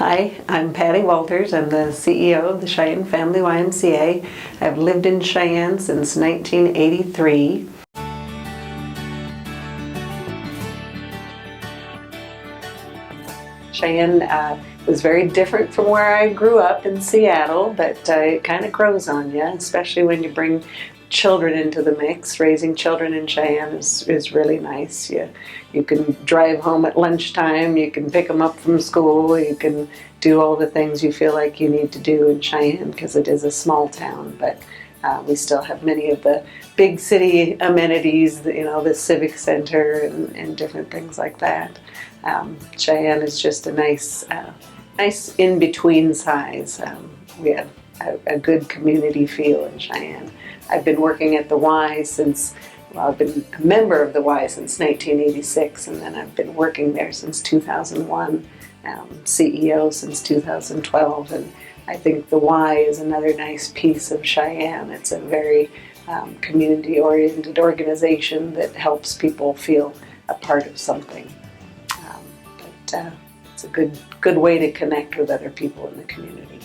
Hi, I'm Patty Walters. I'm the CEO of the Cheyenne Family YMCA. I've lived in Cheyenne since 1983. Cheyenne was very different from where I grew up in Seattle, but it kind of grows on you, especially when you bring children into the mix. Raising children in Cheyenne is really nice. You can drive home at lunchtime, you can pick them up from school, you can do all the things you feel like you need to do in Cheyenne because it is a small town, but we still have many of the big city amenities, the Civic Center and different things like that. Cheyenne is just a nice in-between size. We have a good community feel in Cheyenne. I've been working at the Y since, well, I've been a member of the Y since 1986, and then I've been working there since 2001, CEO since 2012, and I think the Y is another nice piece of Cheyenne. It's a very community-oriented organization that helps people feel a part of something. It's a good way to connect with other people in the community.